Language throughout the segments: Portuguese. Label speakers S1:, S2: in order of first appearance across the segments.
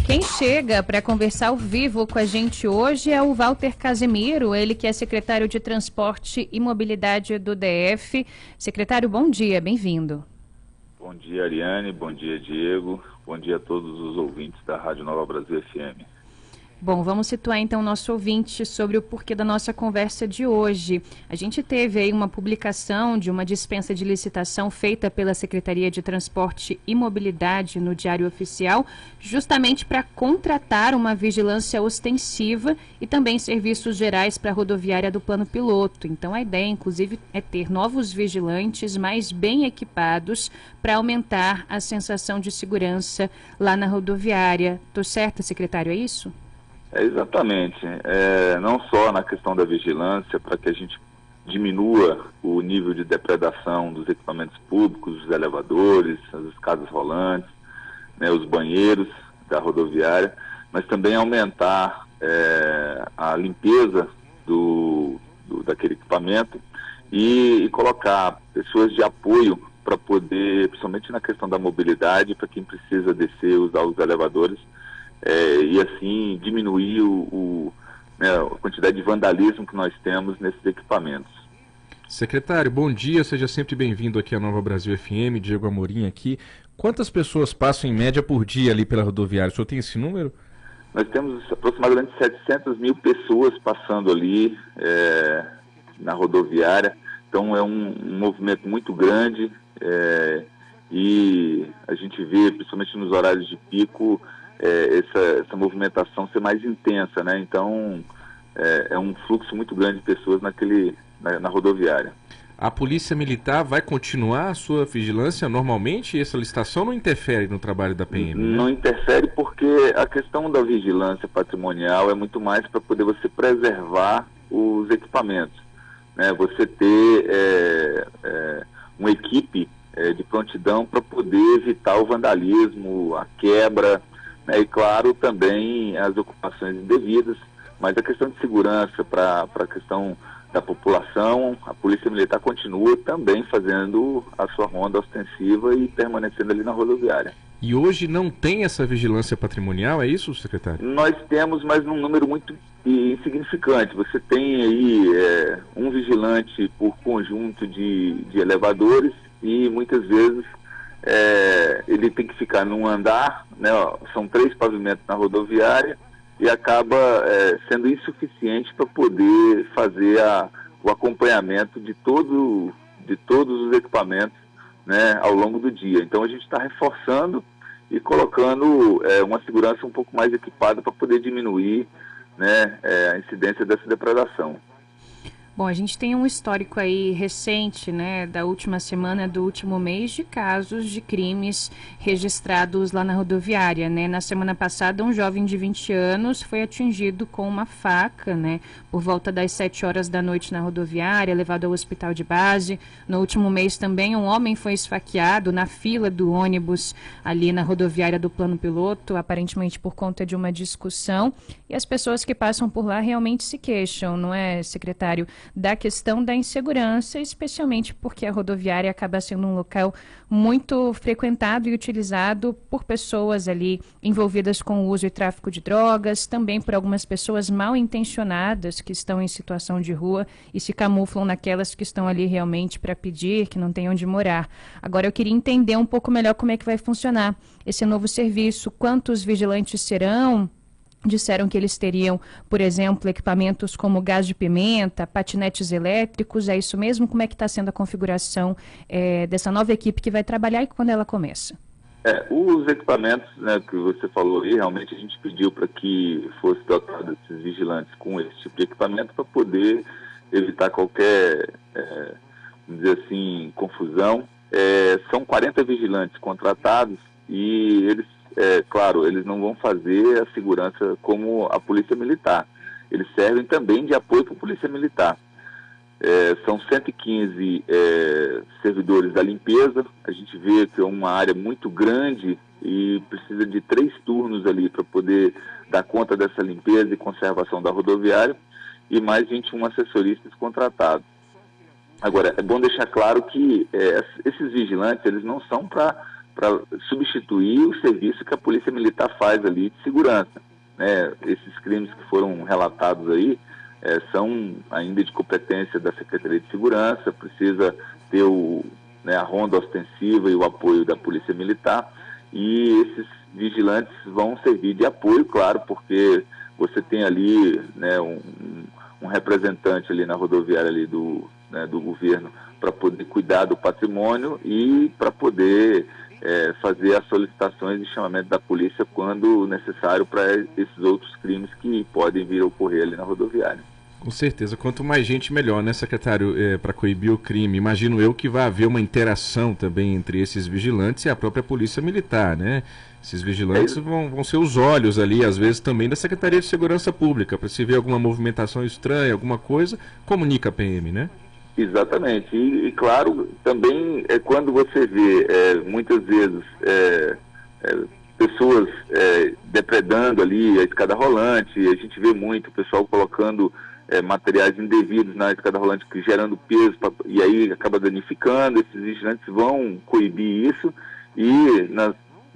S1: Quem chega para conversar ao vivo com a gente hoje é o Walter Casemiro, ele que é secretário de Transporte e Mobilidade do DF. Secretário, bom dia, bem-vindo.
S2: Bom dia, Ariane, bom dia, Diego, bom dia a todos os ouvintes da Rádio Nova Brasil FM.
S1: Bom, vamos situar então o nosso ouvinte sobre o porquê da nossa conversa de hoje. A gente teve aí uma publicação de uma dispensa de licitação feita pela Secretaria de Transporte e Mobilidade no Diário Oficial, justamente para contratar uma vigilância ostensiva e também serviços gerais para a rodoviária do Plano Piloto. Então a ideia, inclusive, é ter novos vigilantes mais bem equipados para aumentar a sensação de segurança lá na rodoviária. Tô certa, secretário, é isso?
S2: Exatamente, não só na questão da vigilância, para que a gente diminua o nível de depredação dos equipamentos públicos, dos elevadores, as escadas rolantes, né, os banheiros da rodoviária, mas também aumentar a limpeza daquele equipamento e colocar pessoas de apoio para poder, principalmente na questão da mobilidade, para quem precisa descer, usar os elevadores, e assim diminuir a quantidade de vandalismo que nós temos nesses equipamentos.
S3: Secretário, bom dia, seja sempre bem-vindo aqui à Nova Brasil FM, Diego Amorim aqui. Quantas pessoas passam em média por dia ali pela rodoviária? O senhor tem esse número?
S2: Nós temos aproximadamente 700 mil pessoas passando ali na rodoviária, então é um movimento muito grande e a gente vê, principalmente nos horários de pico, essa movimentação ser mais intensa, né? Então é um fluxo muito grande de pessoas na rodoviária.
S3: A Polícia Militar vai continuar a sua vigilância normalmente? Essa licitação não interfere no trabalho da PM?
S2: Não, né? Interfere porque a questão da vigilância patrimonial é muito mais para poder você preservar os equipamentos, né? Você ter uma equipe de prontidão para poder evitar o vandalismo, a quebra, e claro, também as ocupações indevidas, mas a questão de segurança para a questão da população, a Polícia Militar continua também fazendo a sua ronda ostensiva e permanecendo ali na rodoviária.
S3: E hoje não tem essa vigilância patrimonial, é isso, secretário?
S2: Nós temos, mas num número muito insignificante. Você tem aí um vigilante por conjunto de elevadores e muitas vezes ele tem que ficar num andar, né, são 3 pavimentos na rodoviária e acaba sendo insuficiente para poder fazer o acompanhamento de todos os equipamentos, né, ao longo do dia. Então a gente está reforçando e colocando uma segurança um pouco mais equipada para poder diminuir, né, a incidência dessa depredação.
S1: Bom, a gente tem um histórico aí recente, né, da última semana, do último mês, de casos de crimes registrados lá na rodoviária, né? Na semana passada, um jovem de 20 anos foi atingido com uma faca, né, por volta das 7 horas da noite na rodoviária, levado ao hospital de base. No último mês também, um homem foi esfaqueado na fila do ônibus ali na rodoviária do Plano Piloto, aparentemente por conta de uma discussão. E as pessoas que passam por lá realmente se queixam, não é, secretário? Da questão da insegurança, especialmente porque a rodoviária acaba sendo um local muito frequentado e utilizado por pessoas ali envolvidas com o uso e tráfico de drogas, também por algumas pessoas mal intencionadas que estão em situação de rua e se camuflam naquelas que estão ali realmente para pedir, que não têm onde morar. Agora eu queria entender um pouco melhor como é que vai funcionar esse novo serviço, quantos vigilantes serão. Disseram que eles teriam, por exemplo, equipamentos como gás de pimenta, patinetes elétricos. É isso mesmo? Como é que está sendo a configuração dessa nova equipe que vai trabalhar e quando ela começa?
S2: Os equipamentos, né, que você falou aí, realmente a gente pediu para que fosse dotado esses vigilantes com esse tipo de equipamento para poder evitar qualquer, vamos dizer assim, confusão. São 40 vigilantes contratados e eles, claro, eles não vão fazer a segurança como a Polícia Militar. Eles servem também de apoio para a Polícia Militar. São 115 servidores da limpeza. A gente vê que é uma área muito grande e precisa de 3 turnos ali para poder dar conta dessa limpeza e conservação da rodoviária e mais 21 assessoristas contratados. Agora, é bom deixar claro que esses vigilantes, eles não são para para substituir o serviço que a Polícia Militar faz ali de segurança, né? Esses crimes que foram relatados aí são ainda de competência da Secretaria de Segurança, precisa ter a ronda ostensiva e o apoio da Polícia Militar, e esses vigilantes vão servir de apoio, claro, porque você tem ali, né, um representante ali na rodoviária ali do governo para poder cuidar do patrimônio e para poder fazer as solicitações de chamamento da polícia quando necessário para esses outros crimes que podem vir a ocorrer ali na rodoviária.
S3: Com certeza, quanto mais gente melhor, né, secretário, para coibir o crime. Imagino eu que vai haver uma interação também entre esses vigilantes e a própria Polícia Militar, né? Esses vigilantes vão ser os olhos ali, às vezes também da Secretaria de Segurança Pública, para se ver alguma movimentação estranha, alguma coisa, comunica a PM, né?
S2: Exatamente, e claro, também quando você vê muitas vezes pessoas depredando ali a escada rolante, a gente vê muito o pessoal colocando materiais indevidos na escada rolante, gerando peso, e aí acaba danificando. Esses vigilantes vão coibir isso e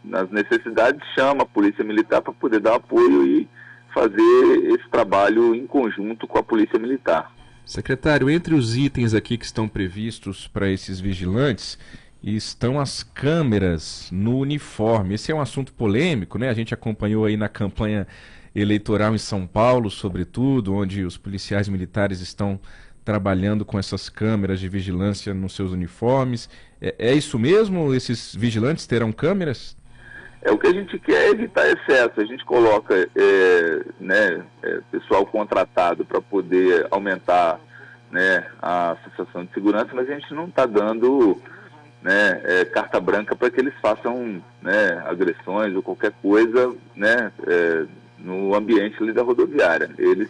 S2: nas necessidades chama a Polícia Militar para poder dar apoio e fazer esse trabalho em conjunto com a Polícia Militar.
S3: Secretário, entre os itens aqui que estão previstos para esses vigilantes, estão as câmeras no uniforme. Esse é um assunto polêmico, né? A gente acompanhou aí na campanha eleitoral em São Paulo, sobretudo, onde os policiais militares estão trabalhando com essas câmeras de vigilância nos seus uniformes. É isso mesmo? Esses vigilantes terão câmeras?
S2: O que a gente quer é evitar excesso. A gente coloca pessoal contratado para poder aumentar, né, a sensação de segurança, mas a gente não está dando carta branca para que eles façam, né, agressões ou qualquer coisa, né, no ambiente ali da rodoviária. Eles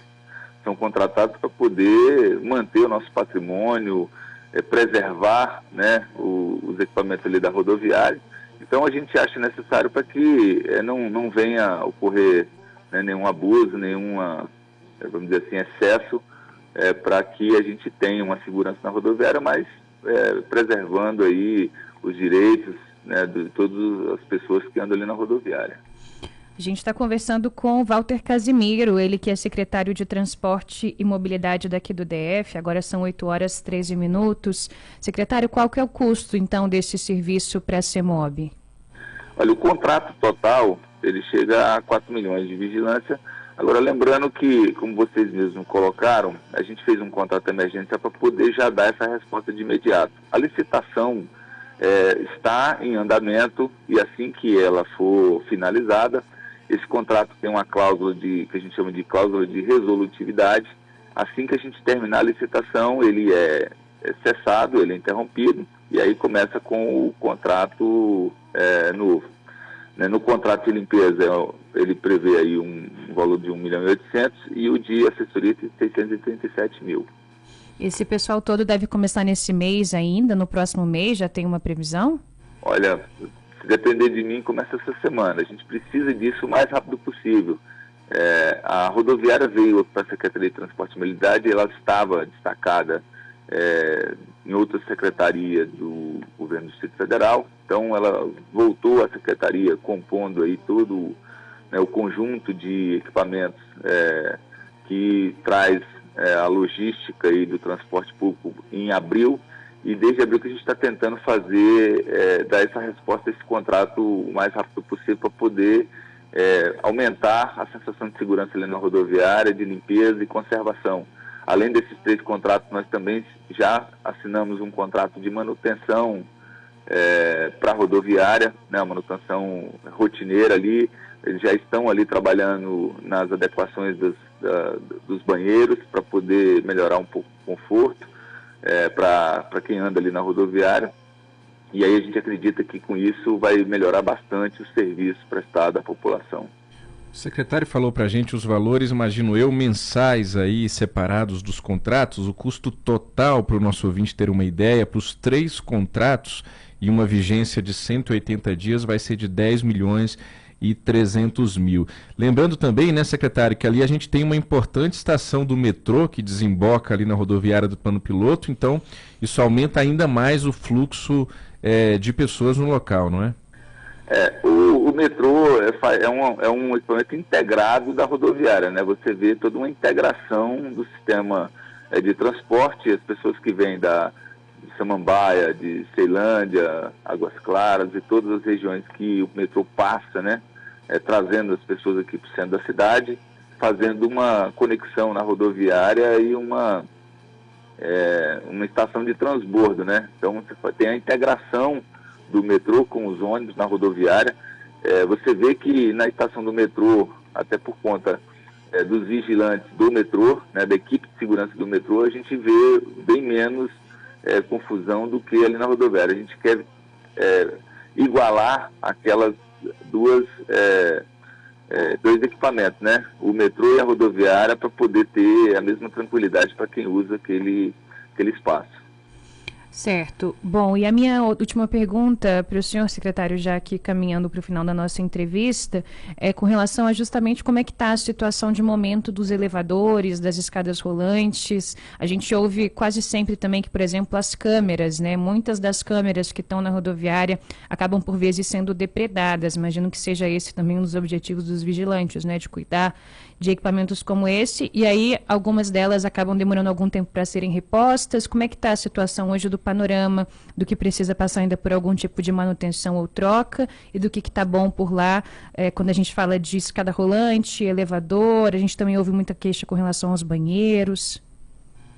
S2: são contratados para poder manter o nosso patrimônio, preservar, né, os equipamentos ali da rodoviária. Então a gente acha necessário para que não venha a ocorrer, né, nenhum abuso, nenhuma, vamos dizer assim, excesso, para que a gente tenha uma segurança na rodoviária, mas preservando aí os direitos, né, de todas as pessoas que andam ali na rodoviária.
S1: A gente está conversando com o Walter Casimiro, ele que é secretário de Transporte e Mobilidade daqui do DF. Agora são 8h13. Secretário, qual que é o custo, então, desse serviço para a CEMOB?
S2: Olha, o contrato total, ele chega a 4 milhões de vigilância. Agora, lembrando que, como vocês mesmos colocaram, a gente fez um contrato de emergência para poder já dar essa resposta de imediato. A licitação está em andamento e assim que ela for finalizada, esse contrato tem uma cláusula que a gente chama de cláusula de resolutividade. Assim que a gente terminar a licitação, ele é cessado, ele é interrompido, e aí começa com o contrato novo. No contrato de limpeza, ele prevê aí um valor de 1.800.000 e o de assessoria de 637 mil.
S1: Esse pessoal todo deve começar nesse mês ainda, no próximo mês, já tem uma previsão?
S2: Olha, se depender de mim, começa essa semana. A gente precisa disso o mais rápido possível. A rodoviária veio para a Secretaria de Transporte e Mobilidade, ela estava destacada em outra secretaria do governo do Distrito Federal, então ela voltou à secretaria compondo aí todo, né, o conjunto de equipamentos que traz a logística aí do transporte público em abril, e desde abril que a gente está tentando fazer, dar essa resposta a esse contrato o mais rápido possível para poder aumentar a sensação de segurança ali na rodoviária, de limpeza e conservação. Além desses 3 contratos, nós também já assinamos um contrato de manutenção para a rodoviária, né, a manutenção rotineira ali. Eles já estão ali trabalhando nas adequações dos banheiros para poder melhorar um pouco o conforto para quem anda ali na rodoviária. E aí a gente acredita que com isso vai melhorar bastante o serviço prestado à população.
S3: O secretário falou para a gente os valores, imagino eu, mensais aí separados dos contratos. O custo total, para o nosso ouvinte ter uma ideia, para os 3 contratos e uma vigência de 180 dias vai ser de 10.300.000. Lembrando também, né, secretário, que ali a gente tem uma importante estação do metrô que desemboca ali na rodoviária do Plano Piloto, então isso aumenta ainda mais o fluxo de pessoas no local, não é?
S2: O metrô é um equipamento integrado da rodoviária, né? Você vê toda uma integração do sistema de transporte, as pessoas que vêm de Samambaia, de Ceilândia, Águas Claras e todas as regiões que o metrô passa, né? Trazendo as pessoas aqui para o centro da cidade, fazendo uma conexão na rodoviária e uma estação de transbordo, né? Então você tem a integração do metrô com os ônibus na rodoviária. Você vê que na estação do metrô, até por conta dos vigilantes do metrô, né, da equipe de segurança do metrô, a gente vê bem menos confusão do que ali na rodoviária. A gente quer igualar aquelas dois equipamentos, né? O metrô e a rodoviária, para poder ter a mesma tranquilidade para quem usa aquele espaço.
S1: Certo. Bom, e a minha última pergunta para o senhor secretário, já aqui caminhando para o final da nossa entrevista, é com relação a justamente como é que está a situação de momento dos elevadores, das escadas rolantes. A gente ouve quase sempre também que, por exemplo, as câmeras, né? Muitas das câmeras que estão na rodoviária acabam por vezes sendo depredadas. Imagino que seja esse também um dos objetivos dos vigilantes, né? De cuidar de equipamentos como esse, e aí algumas delas acabam demorando algum tempo para serem repostas. Como é que está a situação hoje do panorama, do que precisa passar ainda por algum tipo de manutenção ou troca, e do que está bom por lá, quando a gente fala de escada rolante, elevador, a gente também ouve muita queixa com relação aos banheiros.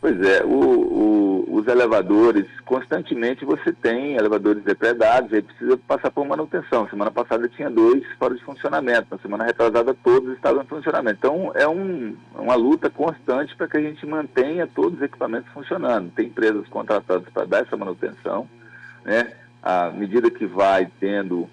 S2: Pois é, os elevadores, constantemente você tem elevadores depredados, aí precisa passar por manutenção. Semana passada tinha 2 fora de funcionamento, na semana retrasada todos estavam em funcionamento. Então é uma luta constante para que a gente mantenha todos os equipamentos funcionando. Tem empresas contratadas para dar essa manutenção, né? À medida que vai tendo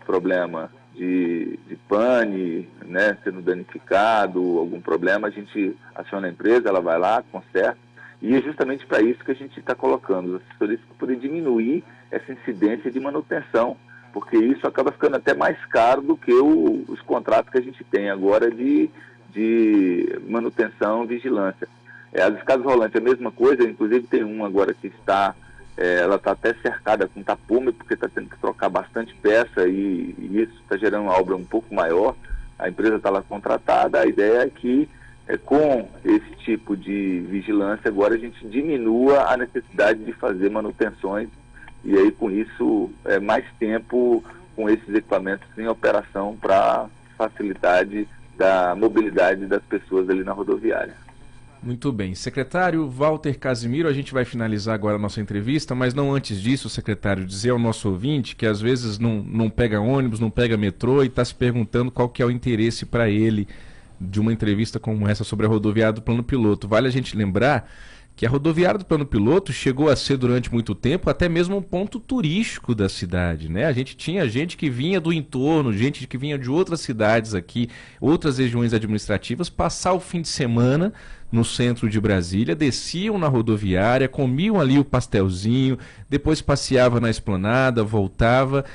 S2: problema de pane, né, sendo danificado, algum problema, a gente aciona a empresa, ela vai lá, conserta, e é justamente para isso que a gente está colocando os assessorias para poder diminuir essa incidência de manutenção, porque isso acaba ficando até mais caro do que os contratos que a gente tem agora de manutenção e vigilância. As escadas rolantes é a mesma coisa, inclusive tem uma agora que ela está até cercada com tapume, porque está tendo que trocar bastante peça e isso está gerando uma obra um pouco maior. A empresa está lá contratada, a ideia é que com esse tipo de vigilância agora a gente diminua a necessidade de fazer manutenções e aí com isso mais tempo com esses equipamentos em operação para facilidade da mobilidade das pessoas ali na rodoviária.
S3: Muito bem. Secretário Walter Casimiro, a gente vai finalizar agora a nossa entrevista, mas não antes disso, secretário, dizer ao nosso ouvinte que às vezes não pega ônibus, não pega metrô e está se perguntando qual que é o interesse para ele de uma entrevista como essa sobre a rodoviária do Plano Piloto. Vale a gente lembrar que a rodoviária do Plano Piloto chegou a ser durante muito tempo até mesmo um ponto turístico da cidade, né? A gente tinha gente que vinha do entorno, gente que vinha de outras cidades aqui, outras regiões administrativas, passar o fim de semana no centro de Brasília, desciam na rodoviária, comiam ali o pastelzinho, depois passeava na esplanada, voltava.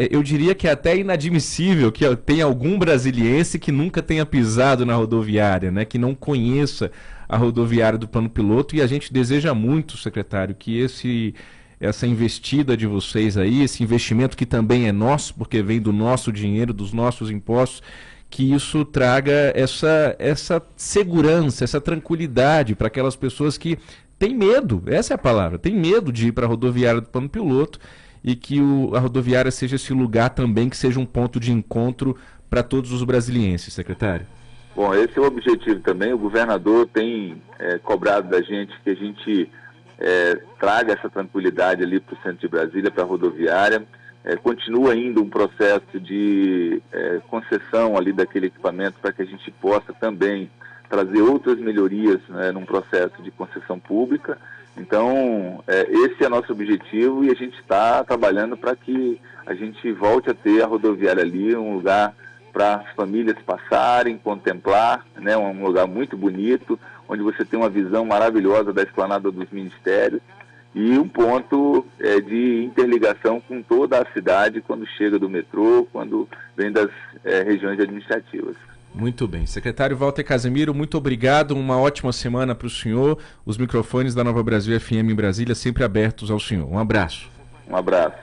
S3: Eu diria que é até inadmissível que tenha algum brasiliense que nunca tenha pisado na rodoviária, né? Que não conheça a rodoviária do Plano Piloto, e a gente deseja muito, secretário, que essa investida de vocês aí, esse investimento que também é nosso, porque vem do nosso dinheiro, dos nossos impostos, que isso traga essa segurança, essa tranquilidade para aquelas pessoas que têm medo, essa é a palavra, têm medo de ir para a rodoviária do Plano Piloto, e que a rodoviária seja esse lugar também que seja um ponto de encontro para todos os brasilienses, secretário.
S2: Bom, esse é o objetivo também. O governador tem cobrado da gente que a gente traga essa tranquilidade ali para o centro de Brasília, para a rodoviária. Continua ainda um processo de concessão ali daquele equipamento para que a gente possa também trazer outras melhorias num processo de concessão pública. Então, esse é nosso objetivo e a gente está trabalhando para que a gente volte a ter a rodoviária ali, um lugar para as famílias passarem, contemplar, né, um lugar muito bonito, onde você tem uma visão maravilhosa da esplanada dos ministérios e um ponto de interligação com toda a cidade quando chega do metrô, quando vem das regiões administrativas.
S3: Muito bem. Secretário Walter Casimiro, muito obrigado, uma ótima semana para o senhor. Os microfones da Nova Brasil FM em Brasília sempre abertos ao senhor. Um abraço.
S2: Um abraço.